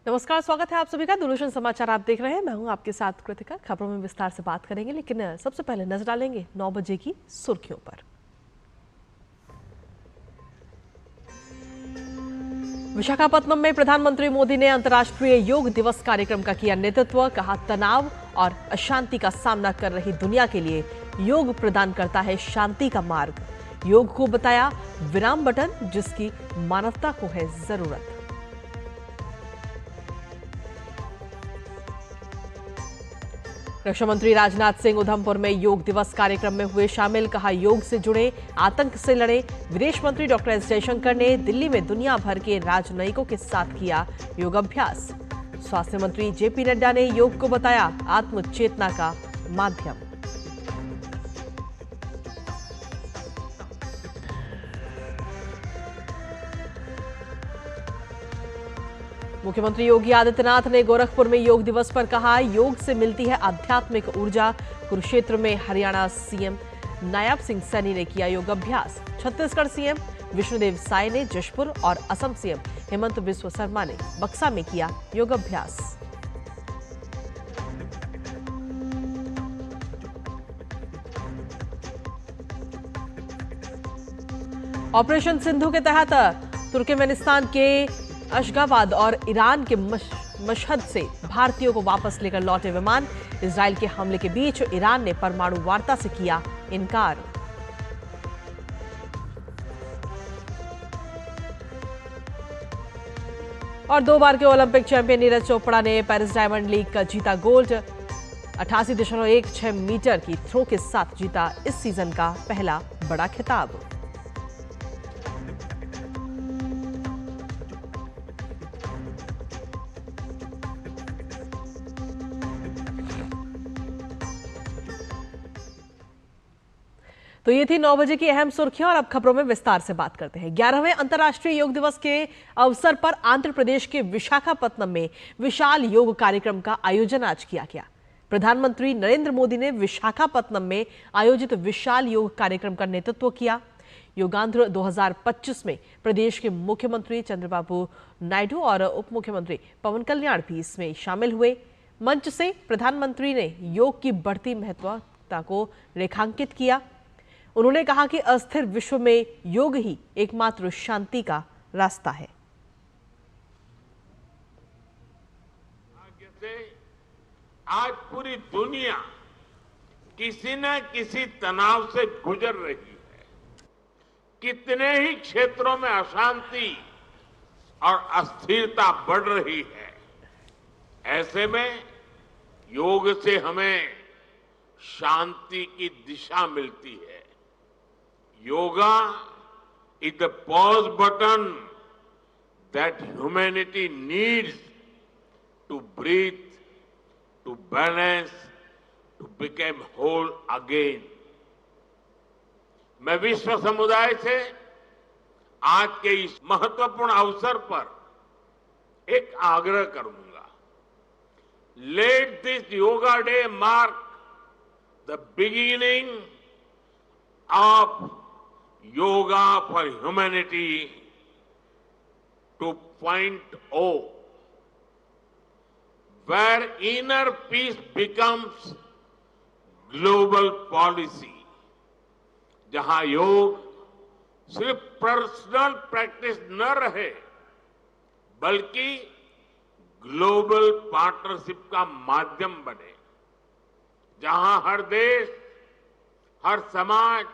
नमस्कार, स्वागत है आप सभी का दूरदर्शन समाचार आप देख रहे हैं। मैं हूं आपके साथ कृतिका। खबरों में विस्तार से बात करेंगे, लेकिन सबसे पहले नजर डालेंगे 9 बजे की सुर्खियों पर। विशाखापत्तनम में प्रधानमंत्री मोदी ने अंतर्राष्ट्रीय योग दिवस कार्यक्रम का किया नेतृत्व। कहा, तनाव और अशांति का सामना कर रही दुनिया के लिए योग प्रदान करता है शांति का मार्ग। योग को बताया विराम बटन, जिसकी मानवता को है जरूरत। रक्षा मंत्री राजनाथ सिंह उधमपुर में योग दिवस कार्यक्रम में हुए शामिल। कहा, योग से जुड़े, आतंक से लड़े। विदेश मंत्री डॉक्टर एस जयशंकर ने दिल्ली में दुनिया भर के राजनयिकों के साथ किया योगाभ्यास। स्वास्थ्य मंत्री जेपी नड्डा ने योग को बताया आत्मचेतना का माध्यम। मुख्यमंत्री योगी आदित्यनाथ ने गोरखपुर में योग दिवस पर कहा, योग से मिलती है आध्यात्मिक ऊर्जा। कुरुक्षेत्र में हरियाणा सीएम नायब सिंह सैनी ने किया योगाभ्यास। छत्तीसगढ़ सीएम विष्णुदेव साय ने जशपुर और असम सीएम हेमंत बिस्व शर्मा ने बक्सा में किया योगाभ्यास। ऑपरेशन सिंधु के तहत तुर्कमेनिस्तान के अशगाबाद और ईरान के मशहद से भारतीयों को वापस लेकर लौटे विमान। इजराइल के हमले के बीच ईरान ने परमाणु वार्ता से किया इनकार। और 2 बार के ओलंपिक चैंपियन नीरज चोपड़ा ने पेरिस डायमंड लीग का जीता गोल्ड। 88.16 मीटर की थ्रो के साथ जीता इस सीजन का पहला बड़ा खिताब। तो ये थी 9 बजे की अहम सुर्खियां और अब खबरों में विस्तार से बात करते हैं। 11वें अंतर्राष्ट्रीय योग दिवस के अवसर पर आंध्र प्रदेश के विशाखापत्तनम में विशाल योग कार्यक्रम का आयोजन आज किया गया। प्रधानमंत्री नरेंद्र मोदी ने विशाखापत्तनम में आयोजित विशाल योग कार्यक्रम का नेतृत्व किया। योगांध्र 2025 में प्रदेश के मुख्यमंत्री चंद्रबाबू नायडू और उप मुख्यमंत्री पवन कल्याण भी इसमें शामिल हुए। मंच से प्रधानमंत्री ने योग की बढ़ती महत्वता को रेखांकित किया। उन्होंने कहा कि अस्थिर विश्व में योग ही एकमात्र शांति का रास्ता है। आज पूरी दुनिया किसी न किसी तनाव से गुजर रही है। कितने ही क्षेत्रों में अशांति और अस्थिरता बढ़ रही है। ऐसे में योग से हमें शांति की दिशा मिलती है। Yoga is the pause button that humanity needs to breathe, to balance, to become whole again. मैं विश्व समुदाय से आज के इस महत्वपूर्ण अवसर पर एक आग्रह करूंगा। Let this Yoga Day mark the beginning of Yoga for Humanity 2.0, where inner peace becomes global policy, जहां योग सिर्फ पर्सनल प्रैक्टिस न रहे बल्कि ग्लोबल पार्टनरशिप का माध्यम बने, जहां हर देश, हर समाज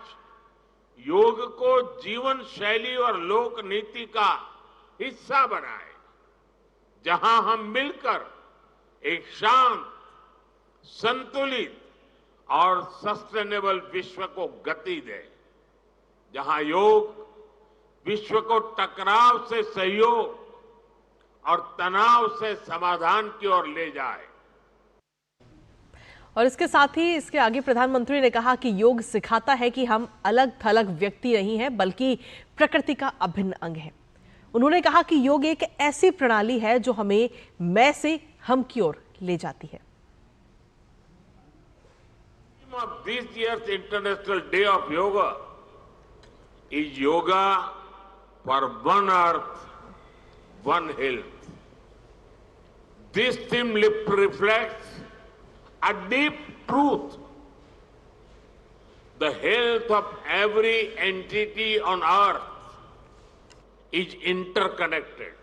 योग को जीवन शैली और लोक नीति का हिस्सा बनाए, जहां हम मिलकर एक शांत, संतुलित और सस्टेनेबल विश्व को गति दें, जहां योग विश्व को टकराव से सहयोग और तनाव से समाधान की ओर ले जाए। और इसके साथ ही इसके आगे प्रधानमंत्री ने कहा कि योग सिखाता है कि हम अलग थलग व्यक्ति नहीं हैं, बल्कि प्रकृति का अभिन्न अंग है। उन्होंने कहा कि योग एक ऐसी प्रणाली है जो हमें मैं से हम की ओर ले जाती है। Of this year's International Day of Yoga is yoga for one earth, one health. This theme reflects a deep truth. The health of every entity on earth is interconnected.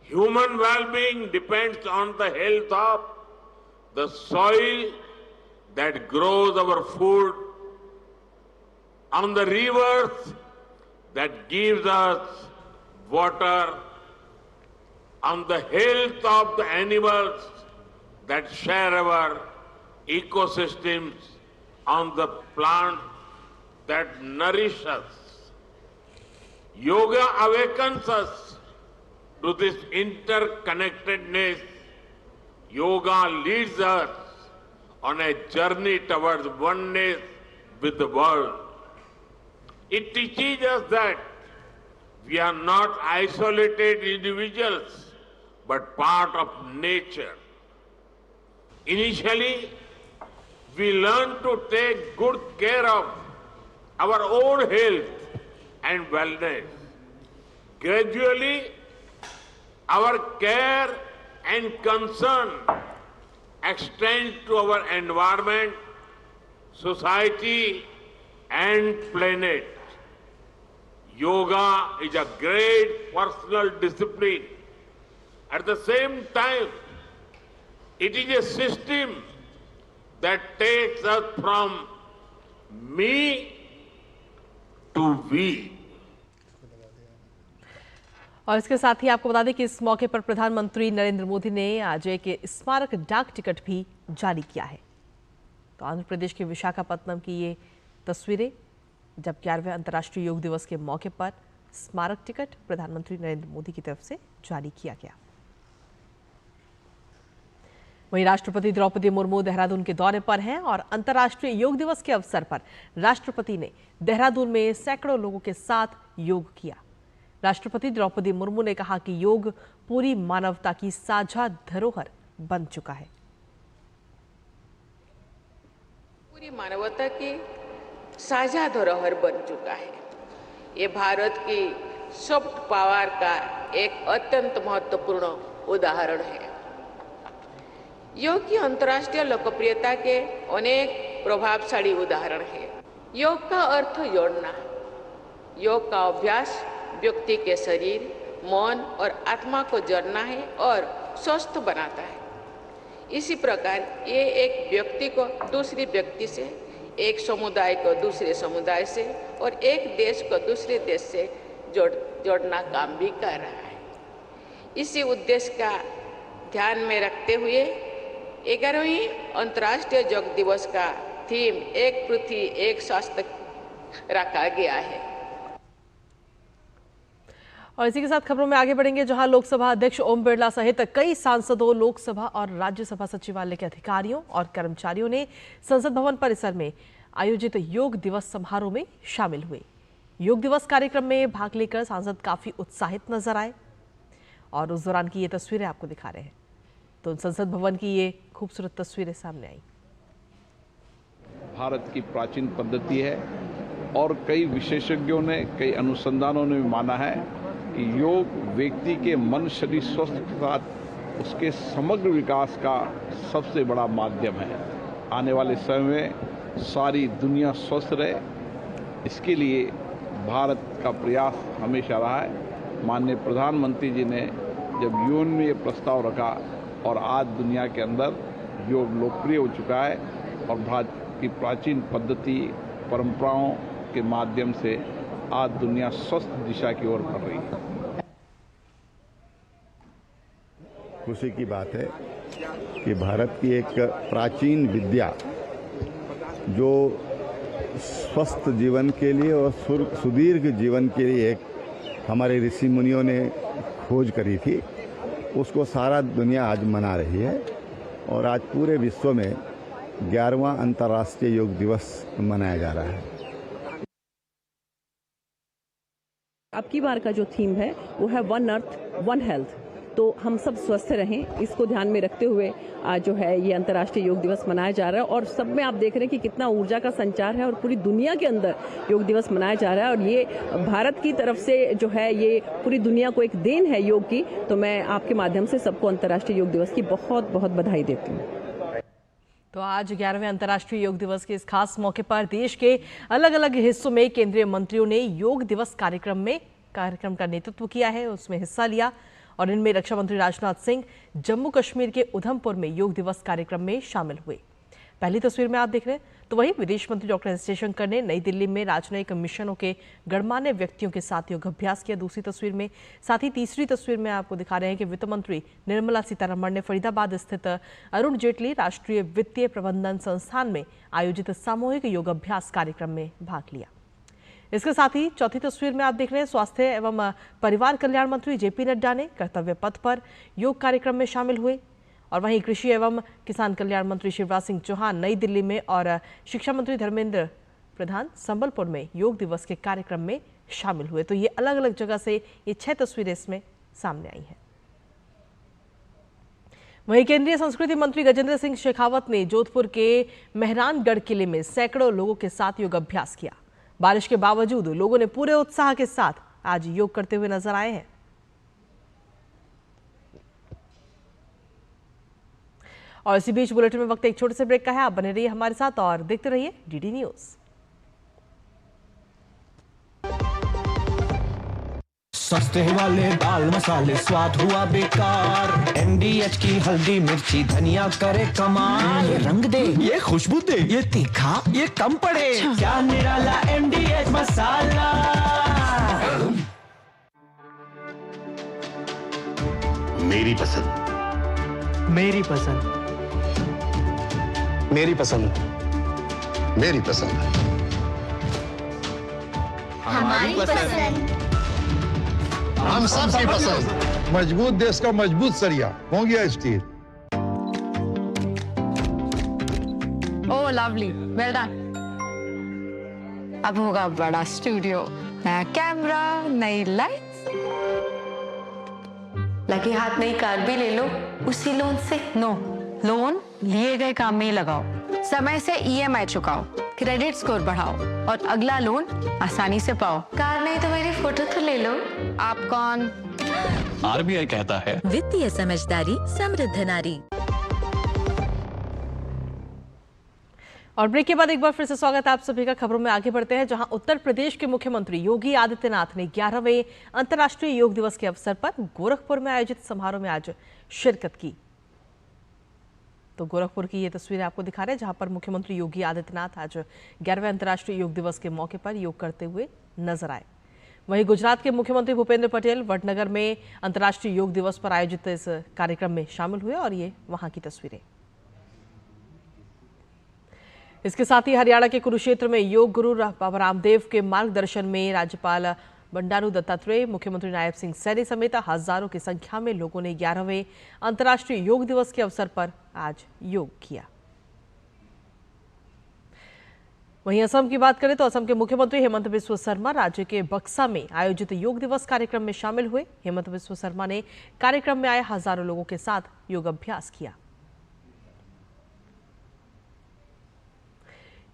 Human well-being depends on the health of the soil that grows our food, on the rivers that gives us water, on the health of the animals that share our ecosystems, on the plants that nourish us. Yoga awakens us to this interconnectedness. Yoga leads us on a journey towards oneness with the world. It teaches us that we are not isolated individuals, but part of nature. Initially, we learn to take good care of our own health and wellness. Gradually, our care and concern extends to our environment, society, and planet. Yoga is a great personal discipline. At the same time, it is a system that takes us from me to we. और इसके साथ ही आपको बता दें कि इस मौके पर प्रधानमंत्री नरेंद्र मोदी ने आज एक स्मारक डाक टिकट भी जारी किया है। तो आंध्र प्रदेश के विशाखापत्तनम की ये तस्वीरें, जब 11वें अंतर्राष्ट्रीय योग दिवस के मौके पर स्मारक टिकट प्रधानमंत्री नरेंद्र मोदी की तरफ से जारी किया गया। वहीं राष्ट्रपति द्रौपदी मुर्मू देहरादून के दौरे पर हैं और अंतर्राष्ट्रीय योग दिवस के अवसर पर राष्ट्रपति ने देहरादून में सैकड़ों लोगों के साथ योग किया। राष्ट्रपति द्रौपदी मुर्मू ने कहा कि योग पूरी मानवता की साझा धरोहर बन चुका है। पूरी मानवता की साझा धरोहर बन चुका है। ये भारत की सॉफ्ट पावर का एक अत्यंत महत्वपूर्ण उदाहरण है। योग की अंतर्राष्ट्रीय लोकप्रियता के अनेक प्रभावशाली उदाहरण हैं। योग का अर्थ जोड़ना। योग का अभ्यास व्यक्ति के शरीर, मन और आत्मा को जोड़ना है और स्वस्थ बनाता है। इसी प्रकार ये एक व्यक्ति को दूसरी व्यक्ति से, एक समुदाय को दूसरे समुदाय से और एक देश को दूसरे देश से जोड़ना काम भी कर रहा है। इसी उद्देश्य का ध्यान में रखते हुए 11वीं अंतर्राष्ट्रीय योग दिवस का थीम एक पृथ्वी एक स्वास्थ्य रखा गया है। और इसी के साथ खबरों में आगे बढ़ेंगे, जहां लोकसभा अध्यक्ष ओम बिरला सहित कई सांसदों, लोकसभा और राज्यसभा सचिवालय के अधिकारियों और कर्मचारियों ने संसद भवन परिसर में आयोजित योग दिवस समारोह में शामिल हुए। योग दिवस कार्यक्रम में भाग लेकर सांसद काफी उत्साहित नजर आए और उस दौरान की ये तस्वीरें आपको दिखा रहे हैं। तो संसद भवन की ये खूबसूरत तस्वीरें सामने आई। भारत की प्राचीन पद्धति है और कई विशेषज्ञों ने, कई अनुसंधानों ने माना है कि योग व्यक्ति के मन, शरीर स्वस्थ के साथ उसके समग्र विकास का सबसे बड़ा माध्यम है। आने वाले समय में सारी दुनिया स्वस्थ रहे, इसके लिए भारत का प्रयास हमेशा रहा है। माननीय प्रधानमंत्री जी ने जब यूएन में ये प्रस्ताव रखा और आज दुनिया के अंदर योग लोकप्रिय हो चुका है और भारत की प्राचीन पद्धति, परंपराओं के माध्यम से आज दुनिया स्वस्थ दिशा की ओर बढ़ रही है। खुशी की बात है कि भारत की एक प्राचीन विद्या जो स्वस्थ जीवन के लिए और सुदीर्घ जीवन के लिए एक हमारे ऋषि मुनियों ने खोज करी थी, उसको सारा दुनिया आज मना रही है और आज पूरे विश्व में 11वां अंतर्राष्ट्रीय योग दिवस मनाया जा रहा है। अब की बार का जो थीम है वो है वन अर्थ वन हेल्थ। तो हम सब स्वस्थ रहें, इसको ध्यान में रखते हुए आज जो है ये अंतर्राष्ट्रीय योग दिवस मनाया जा रहा है। और सब में आप देख रहे हैं कि कितना ऊर्जा का संचार है और पूरी दुनिया के अंदर योग दिवस मनाया जा रहा है। और ये भारत की तरफ से जो है ये पूरी दुनिया को एक देन है योग की। तो मैं आपके माध्यम से सबको अंतर्राष्ट्रीय योग दिवस की बहुत बहुत बधाई देती हूँ। तो आज 11वें अंतर्राष्ट्रीय योग दिवस के इस खास मौके पर देश के अलग अलग हिस्सों में केंद्रीय मंत्रियों ने योग दिवस कार्यक्रम का नेतृत्व किया है, उसमें हिस्सा लिया। और इनमें रक्षा मंत्री राजनाथ सिंह जम्मू कश्मीर के उधमपुर में योग दिवस कार्यक्रम में शामिल हुए। पहली तस्वीर में आप देख रहे हैं। तो वहीं विदेश मंत्री डॉक्टर एस जयशंकर ने नई दिल्ली में राजनयिक मिशनों के गणमान्य व्यक्तियों के साथ योग अभ्यास किया, दूसरी तस्वीर में। साथ ही तीसरी तस्वीर में आपको दिखा रहे हैं कि वित्त मंत्री निर्मला सीतारमण ने फरीदाबाद स्थित अरुण जेटली राष्ट्रीय वित्तीय प्रबंधन संस्थान में आयोजित सामूहिक योग अभ्यास कार्यक्रम में भाग लिया। इसके साथ ही चौथी तस्वीर में आप देख रहे हैं स्वास्थ्य एवं परिवार कल्याण मंत्री जेपी नड्डा ने कर्तव्य पथ पर योग कार्यक्रम में शामिल हुए। और वहीं कृषि एवं किसान कल्याण मंत्री शिवराज सिंह चौहान नई दिल्ली में और शिक्षा मंत्री धर्मेंद्र प्रधान संबलपुर में योग दिवस के कार्यक्रम में शामिल हुए। तो ये अलग अलग जगह से ये 6 तस्वीरें इसमें सामने आई हैं। वहीं केंद्रीय संस्कृति मंत्री गजेंद्र सिंह शेखावत ने जोधपुर के मेहरानगढ़ किले में सैकड़ों लोगों के साथ योग अभ्यास किया। बारिश के बावजूद लोगों ने पूरे उत्साह के साथ आज योग करते हुए नजर आए हैं। और इसी बीच बुलेटिन में वक्त एक छोटे से ब्रेक का है। आप बने रहिए हमारे साथ और देखते रहिए डीडी न्यूज। सस्ते वाले दाल मसाले स्वाद हुआ बेकार। एमडीएच की हल्दी मिर्ची धनिया करे कमाल। ये रंग दे, ये खुशबू दे, ये तीखा, ये कम पड़े। क्या निराला एमडीएच मसाला। मेरी पसंद, मेरी पसंद, मेरी पसंद, मेरी पसंद, हमारी पसंद, हम सबकी पसंद। मजबूत देश का मजबूत सरिया मोंगिया स्टील। ओह लवली, वेल डन। अब होगा बड़ा स्टूडियो, नया कैमरा, नई लाइट्स। लगे हाथ नई कार भी ले लो उसी लोन से। नो, लोन लिए गए काम में ही लगाओ, समय से ईएमआई चुकाओ, क्रेडिट स्कोर बढ़ाओ और अगला लोन आसानी से पाओ। कार नहीं तो मेरी फोटो तो ले लो। आप कौन? आरबीआई कहता है वित्तीय समझदारी समृद्ध नारी। और ब्रेक के बाद एक बार फिर से स्वागत है आप सभी का। खबरों में आगे बढ़ते हैं, जहां उत्तर प्रदेश के मुख्यमंत्री योगी आदित्यनाथ ने 11वें अंतर्राष्ट्रीय योग दिवस के अवसर पर गोरखपुर में आयोजित समारोह में आज शिरकत की। तो गोरखपुर की ये तस्वीरें आपको दिखा रहे हैं, जहां पर मुख्यमंत्री योगी आदित्यनाथ आज 11वें अंतर्राष्ट्रीय योग दिवस के मौके पर योग करते हुए नजर आए। वहीं गुजरात के मुख्यमंत्री भूपेंद्र पटेल वडनगर में अंतर्राष्ट्रीय योग दिवस पर आयोजित इस कार्यक्रम में शामिल हुए और ये वहां की तस्वीरें। इसके साथ ही हरियाणा के कुरुक्षेत्र में योग गुरु बाबा रामदेव के मार्गदर्शन में राज्यपाल बंडारू दत्तात्रेय, मुख्यमंत्री नायब सिंह सैनी समेत हजारों की संख्या में लोगों ने 11वें अंतर्राष्ट्रीय योग दिवस के अवसर पर आज योग किया। वहीं असम की बात करें तो असम के मुख्यमंत्री हेमंत बिस्वा शर्मा राज्य के बक्सा में आयोजित योग दिवस कार्यक्रम में शामिल हुए। हेमंत बिस्वा शर्मा ने कार्यक्रम में आए हजारों लोगों के साथ योग अभ्यास किया।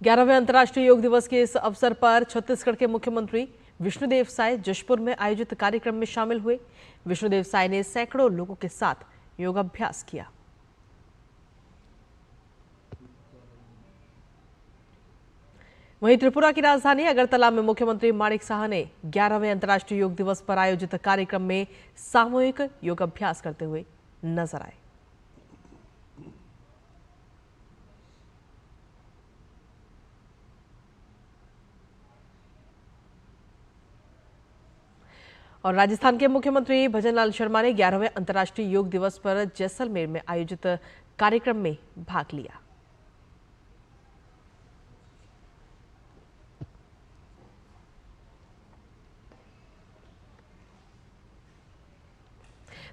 11वें अंतर्राष्ट्रीय योग दिवस के इस अवसर पर छत्तीसगढ़ के मुख्यमंत्री विष्णुदेव साय जशपुर में आयोजित कार्यक्रम में शामिल हुए। विष्णुदेव साय ने सैकड़ों लोगों के साथ योगाभ्यास किया। वहीं त्रिपुरा की राजधानी अगरतला में मुख्यमंत्री माणिक साहा ने 11वें अंतर्राष्ट्रीय योग दिवस पर आयोजित कार्यक्रम में सामूहिक योगाभ्यास करते हुए नजर आए। और राजस्थान के मुख्यमंत्री भजनलाल शर्मा ने 11वें अंतर्राष्ट्रीय योग दिवस पर जैसलमेर में आयोजित कार्यक्रम में भाग लिया।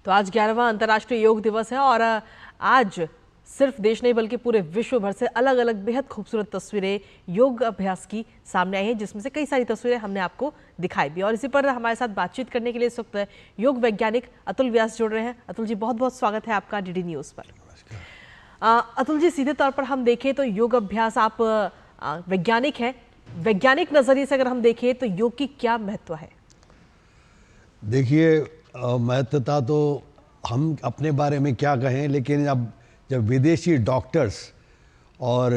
तो आज 11वां अंतर्राष्ट्रीय योग दिवस है और आज सिर्फ देश नहीं बल्कि पूरे विश्व भर से अलग अलग बेहद खूबसूरत तस्वीरें योग अभ्यास की सामने आई हैं, जिसमें से कई सारी तस्वीरें हमने आपको दिखाई भी। और इसी पर हमारे साथ बातचीत करने के लिए इस वक्त योग वैज्ञानिक अतुल व्यास जुड़ रहे हैं। अतुल जी, बहुत बहुत स्वागत है आपका डीडी न्यूज़ पर। अतुल जी, सीधे तौर पर हम देखें तो योग अभ्यास, आप वैज्ञानिक हैं, वैज्ञानिक नजरिए से अगर हम देखें तो योग की क्या महत्व है? देखिए, महत्वता तो हम अपने बारे में क्या कहें, लेकिन अब जब विदेशी डॉक्टर्स और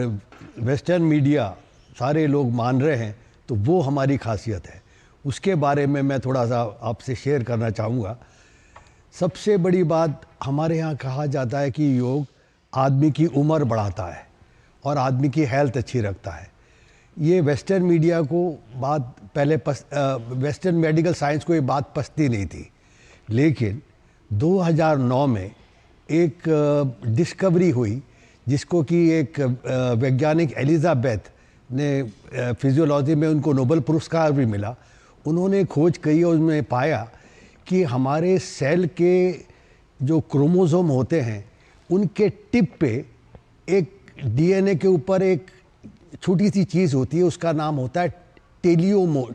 वेस्टर्न मीडिया सारे लोग मान रहे हैं तो वो हमारी खासियत है। उसके बारे में मैं थोड़ा सा आपसे शेयर करना चाहूँगा। सबसे बड़ी बात, हमारे यहाँ कहा जाता है कि योग आदमी की उम्र बढ़ाता है और आदमी की हेल्थ अच्छी रखता है। ये वेस्टर्न मीडिया को बात पहले वेस्टर्न मेडिकल साइंस को ये बात पसती नहीं थी, लेकिन 2009 में एक डिस्कवरी हुई जिसको कि एक वैज्ञानिक एलिजाबेथ ने फिजियोलॉजी में उनको नोबेल पुरस्कार भी मिला। उन्होंने खोज की और उसमें पाया कि हमारे सेल के जो क्रोमोसोम होते हैं उनके टिप पे एक डीएनए के ऊपर एक छोटी सी चीज़ होती है, उसका नाम होता है टीलोमेयर।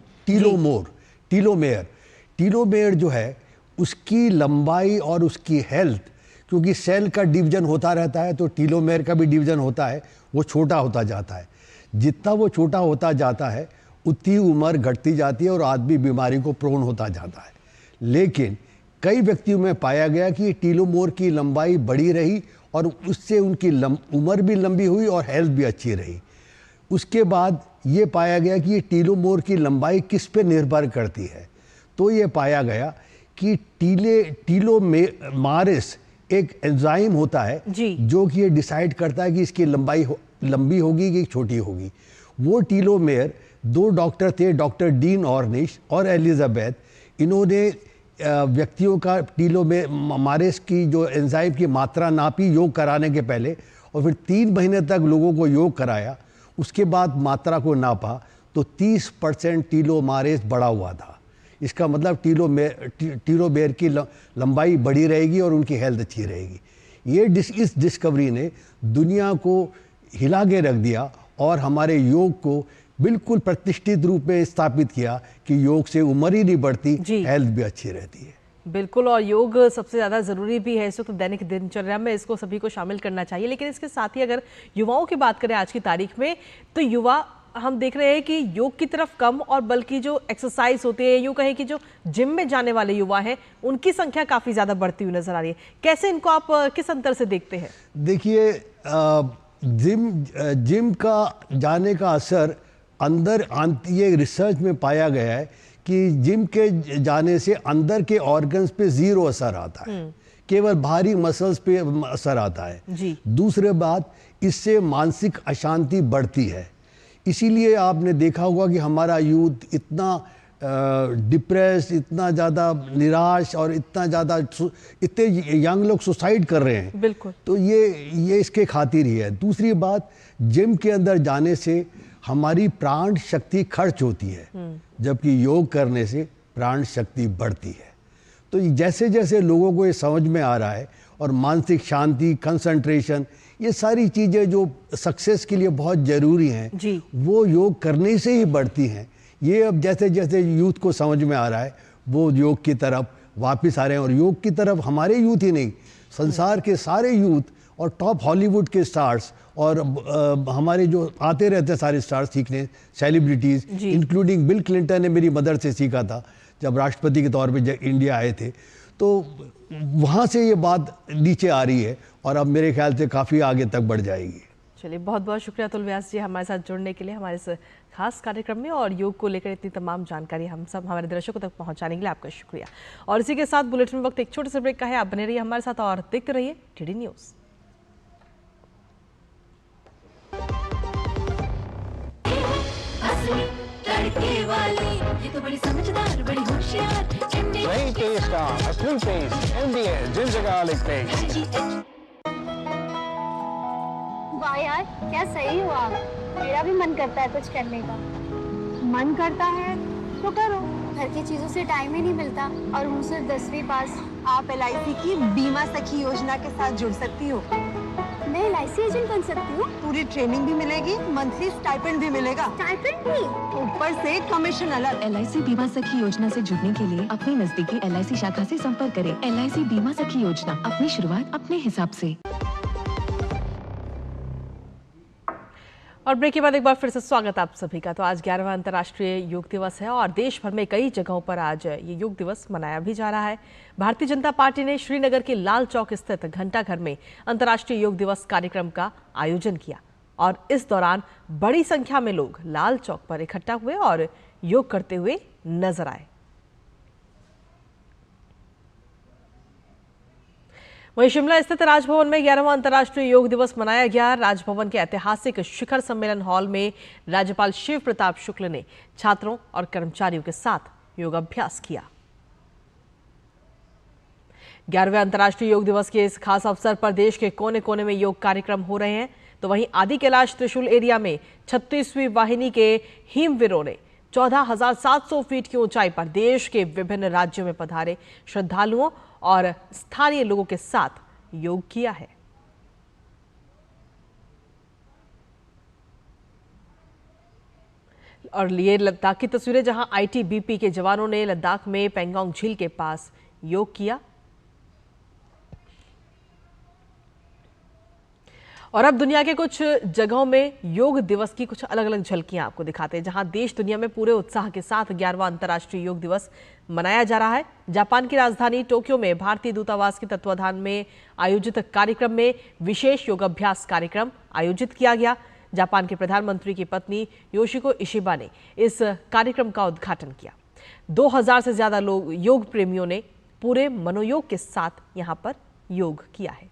टीलोमेयर जो है उसकी लंबाई और उसकी हेल्थ, क्योंकि सेल का डिवीजन होता रहता है तो टीलोमेयर का भी डिवीजन होता है, वो छोटा होता जाता है। जितना वो छोटा होता जाता है उतनी उम्र घटती जाती है और आदमी बीमारी को प्रोन होता जाता है। लेकिन कई व्यक्तियों में पाया गया कि टीलोमेयर की लंबाई बढ़ी रही और उससे उनकी उम्र भी लंबी हुई और हेल्थ भी अच्छी रही। उसके बाद ये पाया गया कि ये टीलोमेयर की लंबाई किस पे निर्भर करती है, तो ये पाया गया कि टीलोमेरेस एक एंजाइम होता है जो कि ये डिसाइड करता है कि इसकी लंबाई लंबी होगी कि छोटी होगी। वो टीलोमेयर, दो डॉक्टर थे, डॉक्टर डीन ऑर्निश और एलिजाबेथ, इन्होंने व्यक्तियों का टीलोमेरेस की जो एंजाइम की मात्रा नापी योग कराने के पहले, और फिर 3 महीने तक लोगों को योग कराया। उसके बाद मात्रा को नापा तो 30% टीलोमेरेस बढ़ा हुआ था। इसका मतलब टीलोमेयर की लंबाई बढ़ी रहेगी और उनकी हेल्थ अच्छी रहेगी। इस डिस्कवरी ने दुनिया को हिला के रख दिया और हमारे योग को बिल्कुल प्रतिष्ठित रूप में स्थापित किया कि योग से उम्र ही नहीं बढ़ती, हेल्थ भी अच्छी रहती है। बिल्कुल, और योग सबसे ज़्यादा ज़रूरी भी है इस वक्त दैनिक दिनचर्या में, इसको सभी को शामिल करना चाहिए। लेकिन इसके साथ ही अगर युवाओं की बात करें आज की तारीख में, तो युवा हम देख रहे हैं कि योग की तरफ कम और बल्कि जो एक्सरसाइज होती है, यूँ कहें कि जो जिम में जाने वाले युवा हैं उनकी संख्या काफ़ी ज़्यादा बढ़ती हुई नजर आ रही है। कैसे इनको आप किस अंतर से देखते हैं? देखिए, जिम का जाने का असर अंदर, ये रिसर्च में पाया गया है कि जिम के जाने से अंदर के ऑर्गन्स पे ज़ीरो असर आता है, केवल बाहरी मसल्स पे असर आता है। दूसरी बात, इससे मानसिक अशांति बढ़ती है। इसीलिए आपने देखा होगा कि हमारा यूथ इतना डिप्रेस, इतना ज़्यादा निराश और इतने यंग लोग सुसाइड कर रहे हैं। बिल्कुल, तो ये इसके खातिर ही है। दूसरी बात, जिम के अंदर जाने से हमारी प्राण शक्ति खर्च होती है, जबकि योग करने से प्राण शक्ति बढ़ती है। तो जैसे जैसे लोगों को ये समझ में आ रहा है, और मानसिक शांति, कंसंट्रेशन, ये सारी चीज़ें जो सक्सेस के लिए बहुत ज़रूरी हैं, वो योग करने से ही बढ़ती हैं। ये अब जैसे जैसे यूथ को समझ में आ रहा है, वो योग की तरफ वापस आ रहे हैं। और योग की तरफ हमारे यूथ ही नहीं, संसार के सारे यूथ और टॉप हॉलीवुड के स्टार्स और हमारे जो आते रहते सारे स्टार्स सीखने, सेलिब्रिटीज़, इंक्लूडिंग बिल क्लिंटन ने मेरी मदर से सीखा था जब राष्ट्रपति के तौर पे इंडिया आए थे। तो वहाँ से ये बात नीचे आ रही है और अब मेरे ख्याल से काफ़ी आगे तक बढ़ जाएगी। चलिए, बहुत बहुत शुक्रिया अतुल व्यास जी हमारे साथ जुड़ने के लिए, हमारे इस खास कार्यक्रम में, और योग को लेकर इतनी तमाम जानकारी हम सब हमारे दर्शकों तक पहुंचाने के लिए आपका शुक्रिया। और इसी के साथ बुलेटिन में वक्त एक छोटे से ब्रेक का है। आप बने रहिए हमारे साथ और देखते रहिए डीडी न्यूज़। ये तो बड़ी समझदार, बड़ी होशियार, वही टेस्ट का असली test, MDH ginger garlic paste. वाह यार, क्या सही हुआ। मेरा भी मन करता है कुछ करने का। मन करता है तो करो, घर की चीजों से टाइम ही नहीं मिलता और हूँ सिर्फ 10वीं पास। आप LIC की बीमा सखी योजना के साथ जुड़ सकती हो। मैं LIC एजेंट बन सकती हूँ? पूरी ट्रेनिंग भी मिलेगी, मंथली स्टाइपेंड भी मिलेगा। स्टाइपेंड भी? ऊपर से कमीशन अलग। LIC बीमा सखी योजना से जुड़ने के लिए अपनी नजदीकी LIC शाखा से संपर्क करें। LIC बीमा सखी योजना, अपनी शुरुआत अपने हिसाब से। और ब्रेक के बाद एक बार फिर से स्वागत आप सभी का। तो आज 11वां अंतर्राष्ट्रीय योग दिवस है और देश भर में कई जगहों पर आज ये योग दिवस मनाया भी जा रहा है। भारतीय जनता पार्टी ने श्रीनगर के लाल चौक स्थित घंटाघर में अंतर्राष्ट्रीय योग दिवस कार्यक्रम का आयोजन किया और इस दौरान बड़ी संख्या में लोग लाल चौक पर इकट्ठा हुए और योग करते हुए नजर आए। वहीं शिमला स्थित राजभवन में 11वां अंतर्राष्ट्रीय योग दिवस मनाया गया। राजभवन के ऐतिहासिक शिखर सम्मेलन हॉल में राज्यपाल शिव प्रताप शुक्ल ने छात्रों और कर्मचारियों के साथ योगाभ्यास किया। 11वें अंतर्राष्ट्रीय योग दिवस के इस खास अवसर पर देश के कोने कोने में योग कार्यक्रम हो रहे हैं। तो वहीं आदि कैलाश त्रिशूल एरिया में 36वीं वाहिनी के हिमवीरों ने 14,700 फीट की ऊंचाई पर देश के विभिन्न राज्यों में पधारे श्रद्धालुओं और स्थानीय लोगों के साथ योग किया है। और ये लद्दाख की तस्वीरें जहां ITBP के जवानों ने लद्दाख में पेंगोंग झील के पास योग किया। और अब दुनिया के कुछ जगहों में योग दिवस की कुछ अलग अलग झलकियां आपको दिखाते हैं, जहां देश दुनिया में पूरे उत्साह के साथ 11वां अंतर्राष्ट्रीय योग दिवस मनाया जा रहा है। जापान की राजधानी टोक्यो में भारतीय दूतावास के तत्वाधान में आयोजित कार्यक्रम में विशेष योगाभ्यास कार्यक्रम आयोजित किया गया। जापान के प्रधानमंत्री की पत्नी योशिको इशिबा ने इस कार्यक्रम का उद्घाटन किया। 2000 से ज्यादा लोग योग प्रेमियों ने पूरे मनोयोग के साथ यहां पर योग किया है।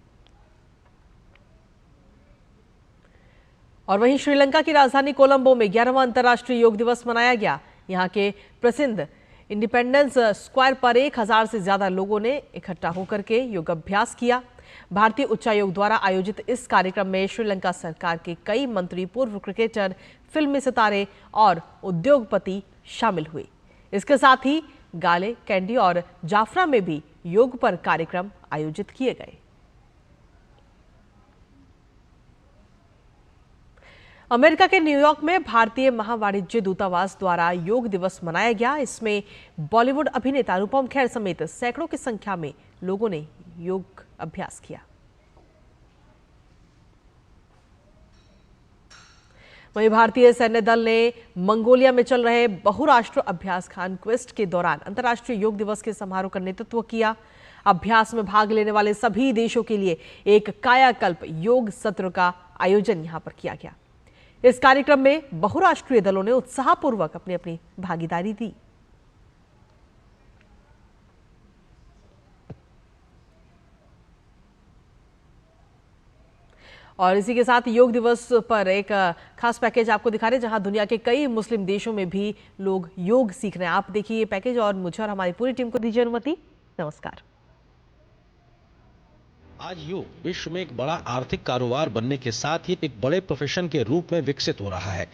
और वहीं श्रीलंका की राजधानी कोलंबो में 11वां अंतर्राष्ट्रीय योग दिवस मनाया गया। यहां के प्रसिद्ध इंडिपेंडेंस स्क्वायर पर 1000 से ज्यादा लोगों ने इकट्ठा होकर के योगाभ्यास किया। भारतीय उच्चायोग द्वारा आयोजित इस कार्यक्रम में श्रीलंका सरकार के कई मंत्री, पूर्व क्रिकेटर, फिल्मी सितारे और उद्योगपति शामिल हुए। इसके साथ ही गाले, कैंडी और जाफरा में भी योग पर कार्यक्रम आयोजित किए गए। अमेरिका के न्यूयॉर्क में भारतीय महावाणिज्य दूतावास द्वारा योग दिवस मनाया गया। इसमें बॉलीवुड अभिनेता अनुपम खेर समेत सैकड़ों की संख्या में लोगों ने योग अभ्यास किया। वहीं भारतीय सैन्य दल ने मंगोलिया में चल रहे बहुराष्ट्रीय अभ्यास कॉन्क्वेस्ट के दौरान अंतर्राष्ट्रीय योग दिवस के समारोह का नेतृत्व किया। अभ्यास में भाग लेने वाले सभी देशों के लिए एक कायाकल्प योग सत्र का आयोजन यहां पर किया गया। इस कार्यक्रम में बहुराष्ट्रीय दलों ने उत्साहपूर्वक अपनी अपनी भागीदारी दी। और इसी के साथ योग दिवस पर एक खास पैकेज आपको दिखा रहे हैं, जहां दुनिया के कई मुस्लिम देशों में भी लोग योग सीख रहे हैं। आप देखिए ये पैकेज और मुझे और हमारी पूरी टीम को दीजिए अनुमति। नमस्कार। आज योग विश्व में एक बड़ा आर्थिक कारोबार बनने के साथ ही एक बड़े प्रोफेशन के रूप में विकसित हो रहा है।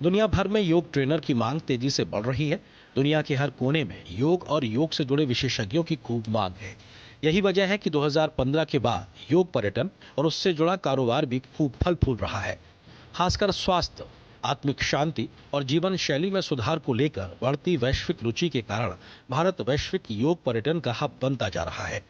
दुनिया भर में योग ट्रेनर की मांग तेजी से बढ़ रही है। दुनिया के हर कोने में योग और योग से जुड़े विशेषज्ञों की खूब मांग है। यही वजह है कि 2015 के बाद योग पर्यटन और उससे जुड़ा कारोबार भी खूब फल फूल रहा है। खासकर स्वास्थ्य, आत्मिक शांति और जीवन शैली में सुधार को लेकर बढ़ती वैश्विक रुचि के कारण भारत वैश्विक योग पर्यटन का हब बनता जा रहा है।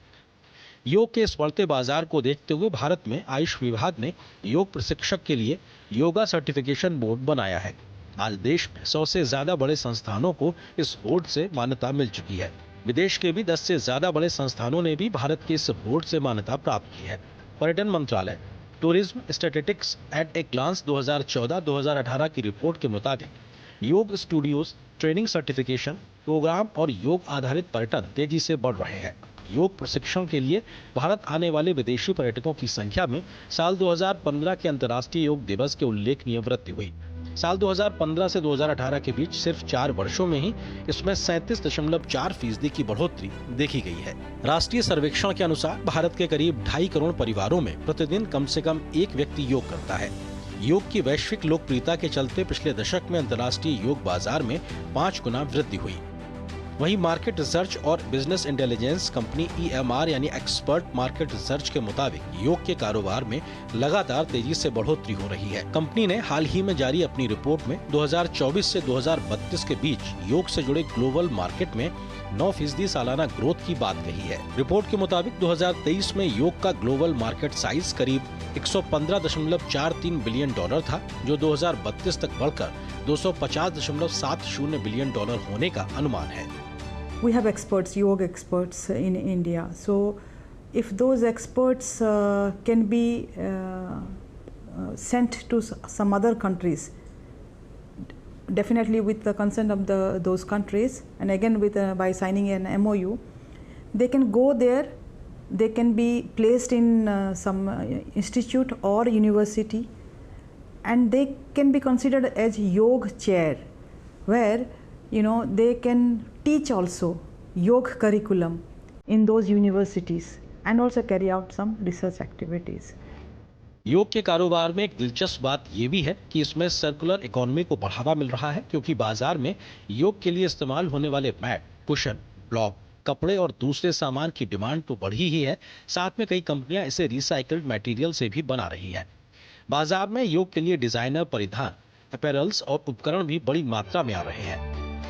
योग के इस बढ़ते बाजार को देखते हुए भारत में आयुष विभाग ने योग प्रशिक्षक के लिए योगा सर्टिफिकेशन बोर्ड बनाया है। आज देश में 100 से ज्यादा बड़े संस्थानों को इस बोर्ड से मान्यता मिल चुकी है। विदेश के भी 10 से ज्यादा बड़े संस्थानों ने भी भारत के इस बोर्ड से मान्यता प्राप्त की है। पर्यटन मंत्रालय tourism statistics at a glance 2014-2018 की रिपोर्ट के मुताबिक योग स्टूडियोज, ट्रेनिंग सर्टिफिकेशन प्रोग्राम और योग आधारित पर्यटन तेजी से बढ़ रहे हैं। योग प्रशिक्षण के लिए भारत आने वाले विदेशी पर्यटकों की संख्या में साल 2015 के अंतर्राष्ट्रीय योग दिवस के उल्लेखनीय वृद्धि हुई। साल 2015 से 2018 के बीच सिर्फ 4 वर्षों में ही इसमें 37.4% की बढ़ोतरी देखी गई है। राष्ट्रीय सर्वेक्षण के अनुसार भारत के करीब 2.5 करोड़ परिवारों में प्रतिदिन कम से कम एक व्यक्ति योग करता है। योग की वैश्विक लोकप्रियता के चलते पिछले दशक में अंतर्राष्ट्रीय योग बाजार में 5 गुना वृद्धि हुई। वहीं मार्केट रिसर्च और बिजनेस इंटेलिजेंस कंपनी EMR यानी एक्सपर्ट मार्केट रिसर्च के मुताबिक योग के कारोबार में लगातार तेजी से बढ़ोतरी हो रही है। कंपनी ने हाल ही में जारी अपनी रिपोर्ट में 2024 से 2032 के बीच योग से जुड़े ग्लोबल मार्केट में 9% सालाना ग्रोथ की बात कही है। रिपोर्ट के मुताबिक 2023 में योग का ग्लोबल मार्केट साइज करीब 115.43 बिलियन डॉलर था, जो 2032 तक बढ़कर 250.70 बिलियन डॉलर होने का अनुमान है। We have experts, yoga experts in India. So, if those experts can be sent to some other countries, definitely with the consent of those countries, and again with by signing an MOU, they can go there. They can be placed in some institute or university, and they can be considered as yoga chair, where they can teach also yoga curriculum in those universities and also carry out some research activities. योग के कारोबार में एक दिलचस्प बात ये भी है कि इसमें सर्कुलर इकोनॉमी को बढ़ावा मिल रहा है, क्योंकि बाजार में योग के लिए इस्तेमाल होने वाले मैट, कुशन, ब्लॉक, कपड़े और दूसरे सामान की डिमांड तो बढ़ी ही है, साथ में कई कंपनियां इसे रिसाइकल्ड मटेरियल से भी बना रही हैं। बाजार में योग के लिए डिजाइनर परिधान, अपैरल्स और उपकरण भी बड़ी मात्रा में आ रहे हैं।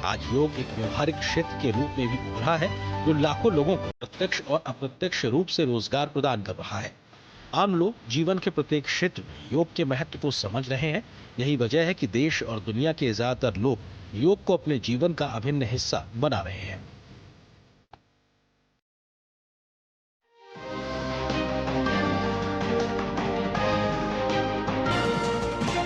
आज योग एक व्यवहारिक क्षेत्र के रूप में भी उभरा है, जो लाखों लोगों को प्रत्यक्ष और अप्रत्यक्ष रूप से रोजगार प्रदान कर रहा है। आम लोग जीवन के प्रत्येक क्षेत्र में योग के महत्व को समझ रहे हैं। यही वजह है कि देश और दुनिया के ज्यादातर लोग योग को अपने जीवन का अभिन्न हिस्सा बना रहे हैं।